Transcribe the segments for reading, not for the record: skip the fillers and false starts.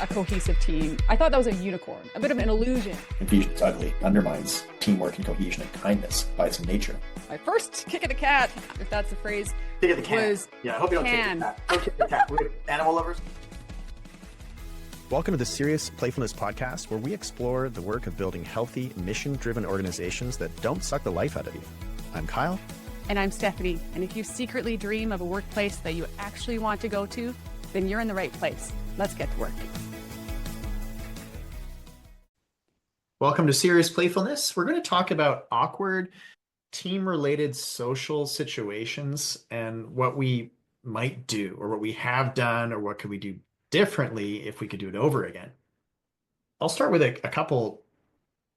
a cohesive team. I thought that was a unicorn, a bit of an illusion. Confusion is ugly, undermines teamwork and cohesion and kindness by its nature. My first kick of the cat, if that's the phrase, kick of the can. Was yeah, I hope you don't can. kick the cat. Don't kick the cat. We're animal lovers. Welcome to the Serious Playfulness podcast, where we explore the work of building healthy, mission-driven organizations that don't suck the life out of you. I'm Kyle. And I'm Stephanie. And if you secretly dream of a workplace that you actually want to go to, then you're in the right place. Let's get to work. Welcome to Serious Playfulness. We're going to talk about awkward team-related social situations and what we might do, or what we have done, or what could we do differently if we could do it over again. I'll start with a couple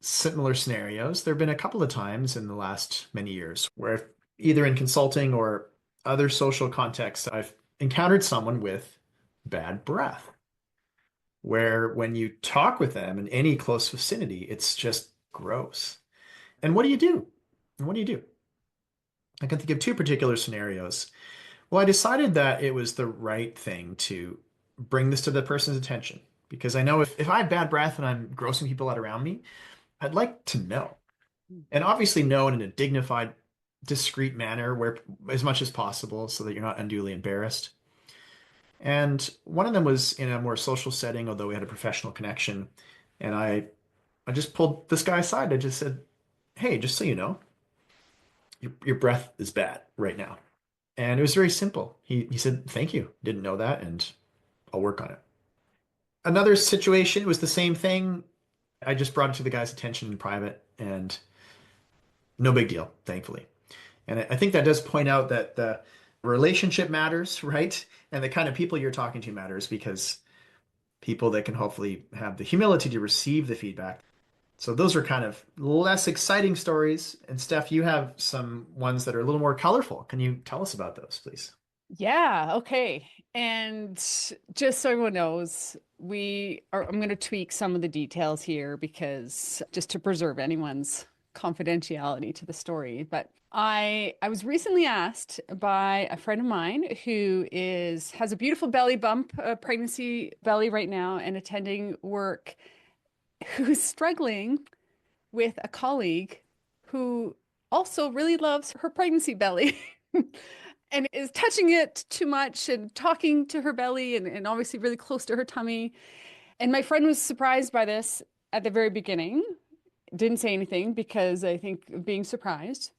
similar scenarios. There have been a couple of times in the last many years where either in consulting or other social contexts, I've encountered someone with bad breath, where when you talk with them in any close vicinity, it's just gross. And what do you do? I can think of two particular scenarios. Well, I decided that it was the right thing to bring this to the person's attention, because I know if I have bad breath and I'm grossing people out around me, I'd like to know. And obviously know in a dignified, discreet manner, where as much as possible, so that you're not unduly embarrassed. And one of them was in a more social setting, although we had a professional connection. And I just pulled this guy aside. I just said, hey, just so you know, your breath is bad right now. And it was very simple. He said, thank you. Didn't know that, and I'll work on it. Another situation was the same thing. I just brought it to the guy's attention in private, and no big deal, thankfully. And I think that does point out that the relationship matters, right? And the kind of people you're talking to matters, because people that can hopefully have the humility to receive the feedback. So those are kind of less exciting stories. And Steph, you have some ones that are a little more colorful. Can you tell us about those, please? Yeah, okay. And just so everyone knows, I'm going to tweak some of the details here, because just to preserve anyone's confidentiality to the story. But I was recently asked by a friend of mine who has a beautiful belly bump, a pregnancy belly right now, and attending work, who's struggling with a colleague who also really loves her pregnancy belly and is touching it too much and talking to her belly and obviously really close to her tummy. And my friend was surprised by this at the very beginning. Didn't say anything, because I think being surprised.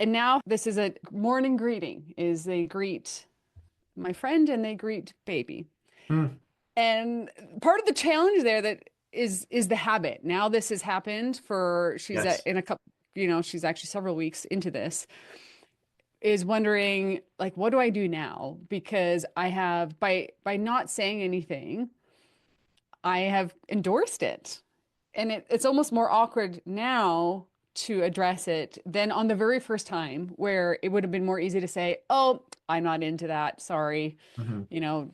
And now this is a morning greeting, is they greet my friend and they greet baby. And part of the challenge there that is the habit. Now this has happened she's actually several weeks into this, is wondering, like, what do I do now? Because I have, by not saying anything, I have endorsed it. And it's almost more awkward now to address it than on the very first time, where it would have been more easy to say, oh, I'm not into that. Sorry. Mm-hmm.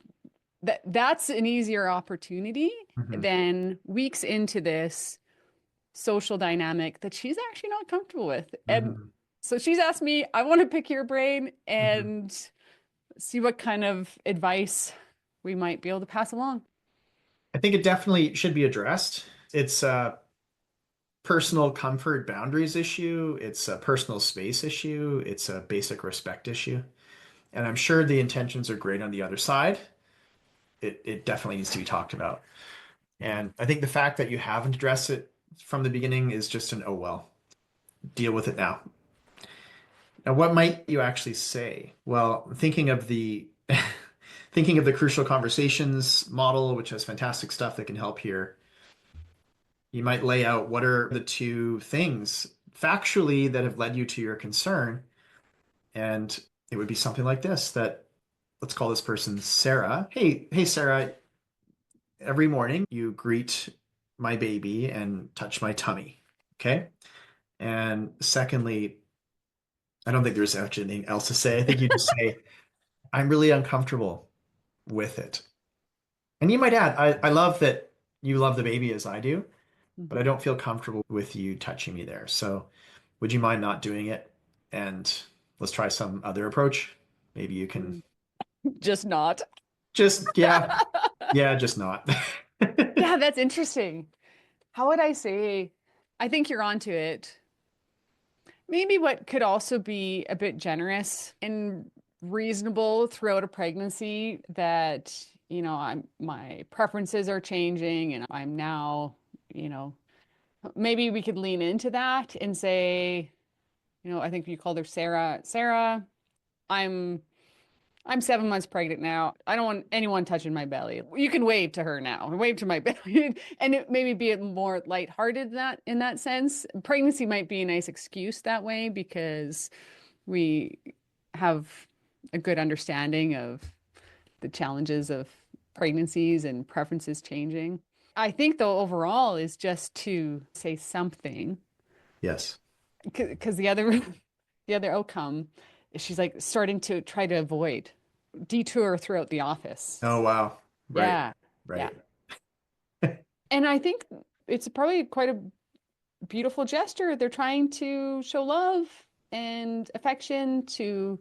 That's an easier opportunity Mm-hmm. than weeks into this social dynamic that she's actually not comfortable with. And Mm-hmm. so she's asked me, I want to pick your brain and see what kind of advice we might be able to pass along. I think it definitely should be addressed. It's a personal comfort boundaries issue. It's a personal space issue. It's a basic respect issue. And I'm sure the intentions are great on the other side. It definitely needs to be talked about. And I think the fact that you haven't addressed it from the beginning is just an, oh, well, deal with it now. Now, what might you actually say? Well, thinking of the crucial conversations model, which has fantastic stuff that can help here, you might lay out what are the two things factually that have led you to your concern. And it would be something like this, that let's call this person Sarah. Hey, Sarah, every morning you greet my baby and touch my tummy. Okay. And secondly, I don't think there's actually anything else to say. I think you just say, I'm really uncomfortable with it. And you might add, I love that you love the baby as I do, but I don't feel comfortable with you touching me there. So would you mind not doing it? And let's try some other approach. Maybe you can Just not. just, yeah, just not. Yeah, that's interesting. How would I say? I think you're onto it. Maybe what could also be a bit generous and reasonable throughout a pregnancy that, my preferences are changing and I'm now, you know, maybe we could lean into that and say, I think you called her Sarah. Sarah, I'm I'm 7 months pregnant now. I don't want anyone touching my belly. You can wave to her now. Wave to my belly, and it maybe be a more lighthearted in that sense. Pregnancy might be a nice excuse that way because we have a good understanding of the challenges of pregnancies and preferences changing. I think though overall is just to say something Yes. because the other outcome is she's like starting to try to avoid detour throughout the office. Oh, wow. Right. Yeah. Yeah. Right. And I think it's probably quite a beautiful gesture. They're trying to show love and affection to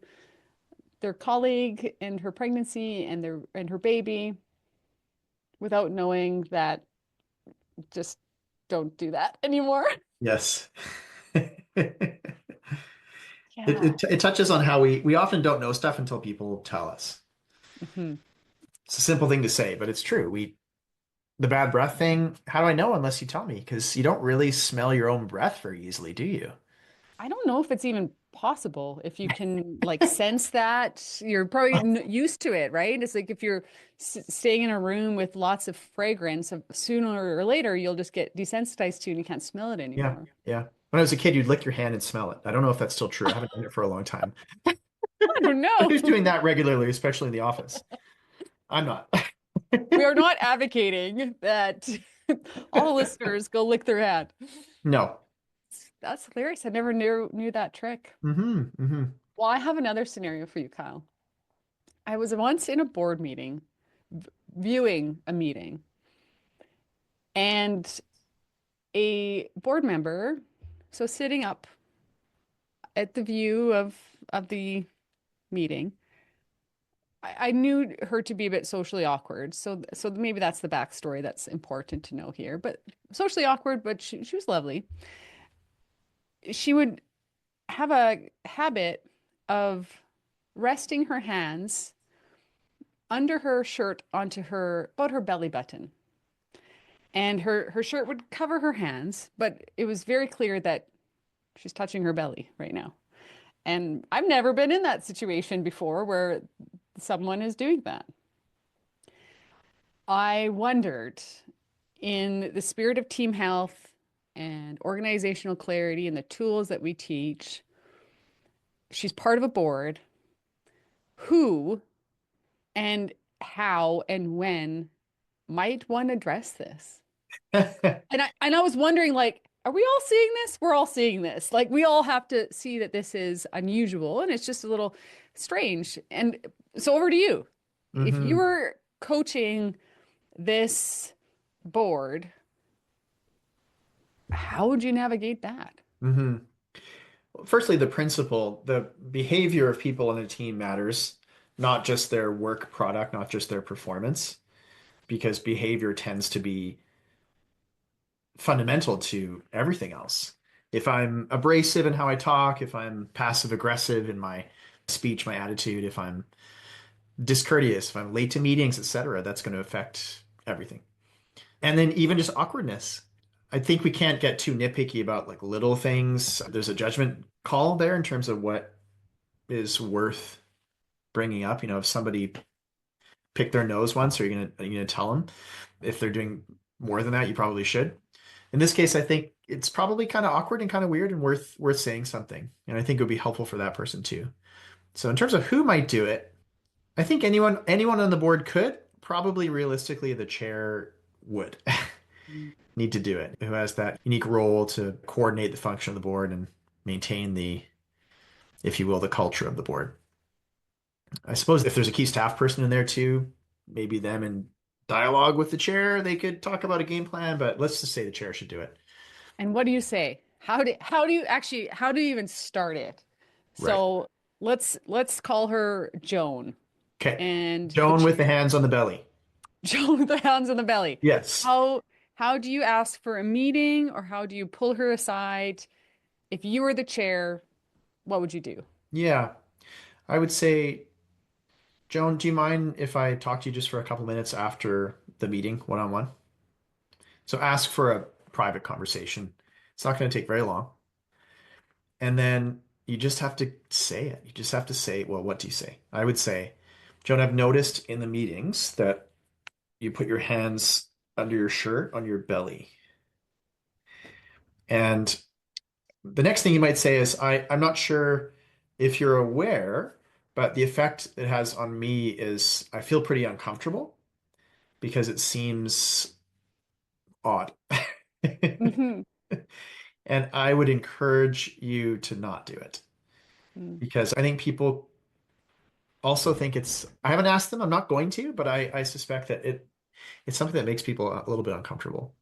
their colleague and her pregnancy and her baby without knowing that just don't do that anymore. Yes. Yeah. It touches on how we often don't know stuff until people tell us. Mhm. It's a simple thing to say, but it's true. The bad breath thing, how do I know unless you tell me? Because you don't really smell your own breath very easily, do you? I don't know if it's even possible. If you can like sense that, you're probably used to it, right? It's like if you're staying in a room with lots of fragrance, sooner or later you'll just get desensitized to it and you can't smell it Yeah. anymore. Yeah. When I was a kid, you'd lick your hand and smell it. I don't know if that's still true. I haven't done it for a long time. I don't But know. who's doing that regularly, especially in the office? I'm not. We are not advocating that all the listeners go lick their hand. No. That's hilarious. I never knew that trick. Mm-hmm. Well, I have another scenario for you, Kyle. I was once in a board meeting, viewing a meeting, and a board member, so sitting up at the view of the meeting, I knew her to be a bit socially awkward. So maybe that's the backstory that's important to know here. But socially awkward, but she was lovely. She would have a habit of resting her hands under her shirt onto her about her belly button. And her shirt would cover her hands, but it was very clear that she's touching her belly right now. And I've never been in that situation before where someone is doing that. I wondered, in the spirit of team health and organizational clarity and the tools that we teach, she's part of a board. Who and how and when might one address this? And I was wondering, like, are we all seeing this? We're all seeing this. Like, we all have to see that this is unusual and it's just a little strange. And so over to you. If you Mm-hmm. were coaching this board, how would you navigate that? Mm-hmm. Firstly, the principle, the behavior of people in a team matters, not just their work product, not just their performance, because behavior tends to be fundamental to everything else. If I'm abrasive in how I talk, if I'm passive aggressive in my speech, my attitude, if I'm discourteous, if I'm late to meetings, etc., that's going to affect everything. And then even just awkwardness. I think we can't get too nitpicky about like little things. There's a judgment call there in terms of what is worth bringing up. If somebody picked their nose once, are you gonna tell them? If they're doing more than that, you probably should. In this case, I think it's probably kind of awkward and kind of weird and worth saying something. And I think it would be helpful for that person too. So in terms of who might do it, I think anyone on the board could. Probably realistically, the chair would need to do it, who has that unique role to coordinate the function of the board and maintain if you will, the culture of the board. I suppose if there's a key staff person in there too, maybe them in dialogue with the chair, they could talk about a game plan, but let's just say the chair should do it. And what do you say? How do you even start it? Right. So let's call her Joan. Okay. And Joan with the hands on the belly. Joe with the hands on the belly. Yes. How do you ask for a meeting or how do you pull her aside? If you were the chair, what would you do? Yeah. I would say, Joan, do you mind if I talk to you just for a couple minutes after the meeting, one-on-one? So ask for a private conversation. It's not going to take very long. And then you just have to say it. You just have to say, well, what do you say? I would say, Joan, I've noticed in the meetings that you put your hands under your shirt on your belly. And the next thing you might say is, I'm not sure if you're aware, but the effect it has on me is I feel pretty uncomfortable because it seems odd. Hmm. And I would encourage you to not do it because I think people also think I haven't asked them, I'm not going to, but I suspect that it's something that makes people a little bit uncomfortable.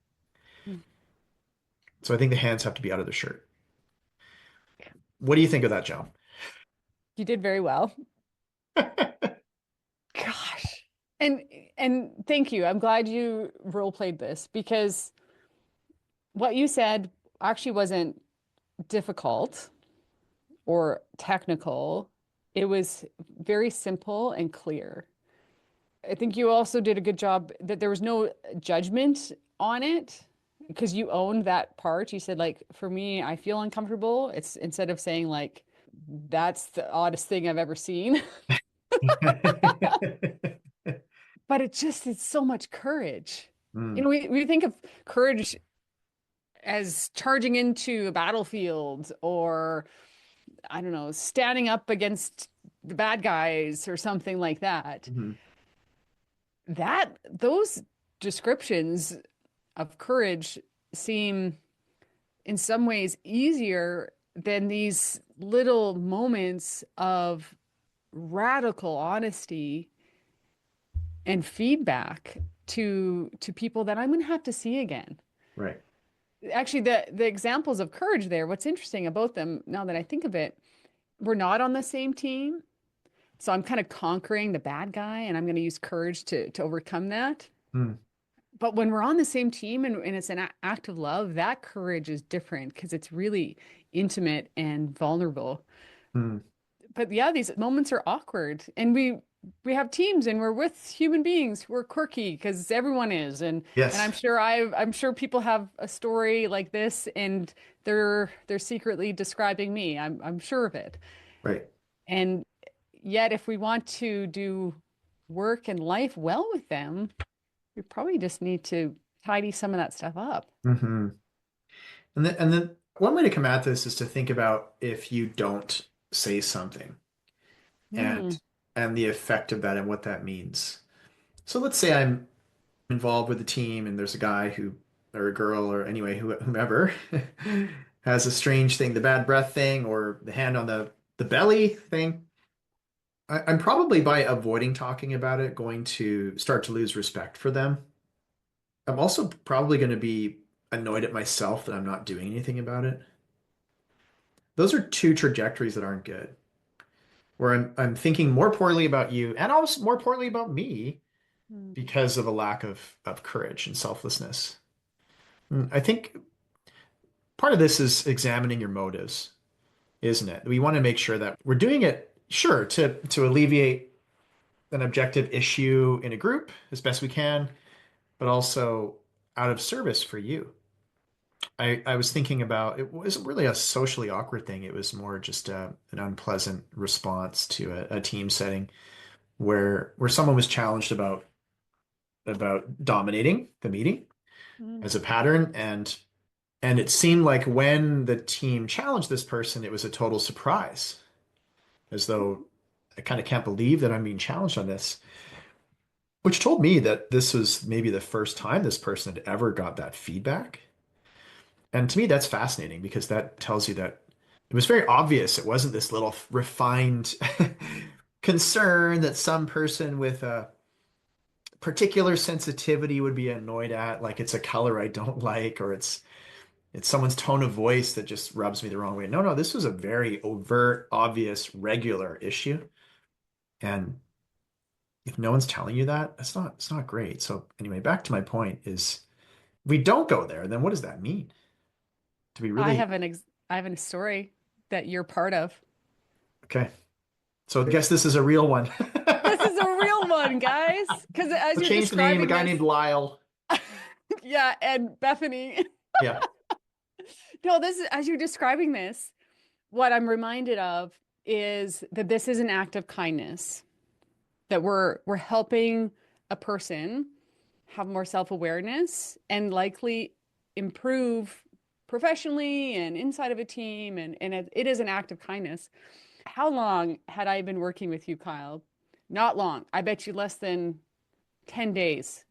So I think the hands have to be out of the shirt. What do you think of that, Joe? You did very well. Gosh. And thank you. I'm glad you role played this because what you said actually wasn't difficult or technical. It was very simple and clear. I think you also did a good job that there was no judgment on it because you owned that part. You said, like, for me, I feel uncomfortable. It's instead of saying, like, that's the oddest thing I've ever seen. But it's so much courage. Mm, We think of courage as charging into a battlefield or, I don't know, standing up against the bad guys or something like that. mhm, Those descriptions of courage seem in some ways easier than these little moments of radical honesty and feedback to people that I'm going to have to see again. right. Actually, the examples of courage there, what's interesting about them now that I think of it, we're not on the same team. So I'm kind of conquering the bad guy and I'm going to use courage to overcome that. Mm, But when we're on the same team and it's an act of love, that courage is different because it's really intimate and vulnerable. mm. But yeah, these moments are awkward and we have teams and we're with human beings who are quirky because everyone is and Yes, I'm sure people have a story like this and they're secretly describing me. I'm sure of it. right. And yet if we want to do work and life well with them, we probably just need to tidy some of that stuff up. Hmm. And then one way to come at this is to think about if you don't say something and Mm, the effect of that and what that means. So let's say I'm involved with a team and there's a guy who or a girl or anyway whomever has a strange thing, the bad breath thing or the hand on the belly thing. I'm probably by avoiding talking about it going to start to lose respect for them. I'm also probably going to be annoyed at myself that I'm not doing anything about it. Those are two trajectories that aren't good. Where I'm thinking more poorly about you and also more poorly about me mm, because of a lack of courage and selflessness. I think part of this is examining your motives, isn't it? We want to make sure that we're doing it, sure, to alleviate an objective issue in a group as best we can, but also out of service for you. I was thinking about it wasn't really a socially awkward thing. It was more just an unpleasant response to a team setting where someone was challenged about dominating the meeting mm, as a pattern and it seemed like when the team challenged this person, it was a total surprise, as though I kind of can't believe that I'm being challenged on this, which told me that this was maybe the first time this person had ever got that feedback. And to me, that's fascinating because that tells you that it was very obvious. It wasn't this little refined concern that some person with a particular sensitivity would be annoyed at, like it's a color I don't like, or it's someone's tone of voice that just rubs me the wrong way. No, no, this was a very overt, obvious, regular issue. And if no one's telling you that, it's not great. So anyway, back to my point is we don't go there, then what does that mean? To be I really have I have a story that you're part of. okay. So I guess this is a real one. This is a real one, guys. Because as We'll you're change the name, a describing guy this, named Lyle. yeah, and Bethany. Yeah. No, this is as you're describing this, what I'm reminded of is that this is an act of kindness, that we're helping a person have more self-awareness and likely improve professionally and inside of a team, and it is an act of kindness. How long had I been working with you, Kyle? Not long. I bet you less than 10 days.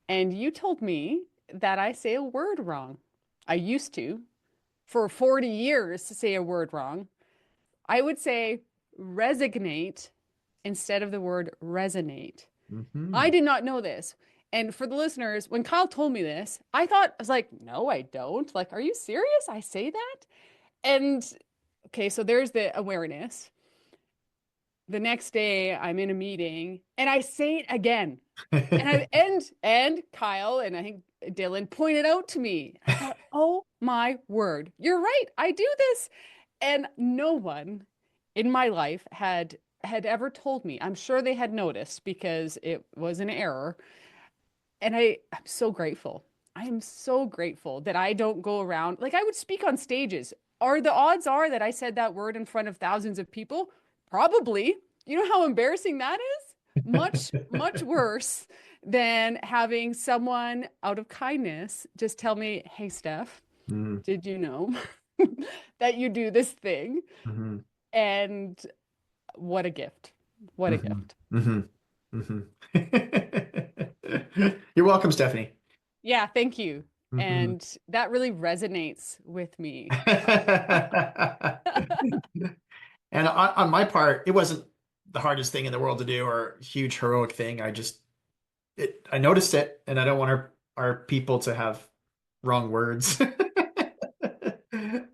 And you told me that I say a word wrong. I used to, for 40 years, to say a word wrong. I would say resignate instead of the word resonate. I did not know this. And for the listeners, when Kyle told me this, I was like, no, I don't. Like, are you serious? I say that? And okay, so there's the awareness. The next day I'm in a meeting and I say it again. And Kyle and I think Dylan pointed out to me. I thought, oh my word, you're right. I do this. And no one in my life had ever told me. I'm sure they had noticed because it was an error. And I'm so grateful. I am so grateful that I don't go around like I would speak on stages. Are the odds are that I said that word in front of thousands of people? Probably. You know how embarrassing that is? Much, much worse than having someone out of kindness just tell me, hey, Steph, did you know that you do this thing? And what a gift. What a gift. You're welcome, Stephanie. Yeah, thank you. And that really resonates with me. And on my part, it wasn't the hardest thing in the world to do or huge heroic thing. I noticed it, and I don't want our people to have wrong words.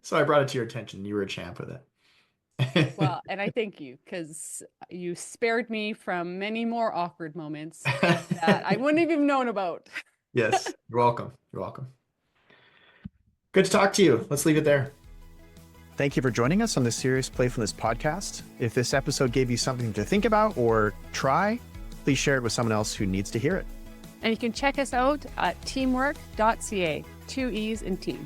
So I brought it to your attention. You were a champ with it. Well, and I thank you because you spared me from many more awkward moments that I wouldn't have even known about. Yes, you're welcome. You're welcome. Good to talk to you. Let's leave it there. Thank you for joining us on the Serious Playfulness podcast. If this episode gave you something to think about or try, please share it with someone else who needs to hear it. And you can check us out at teamwork.ca, 2 E's in team.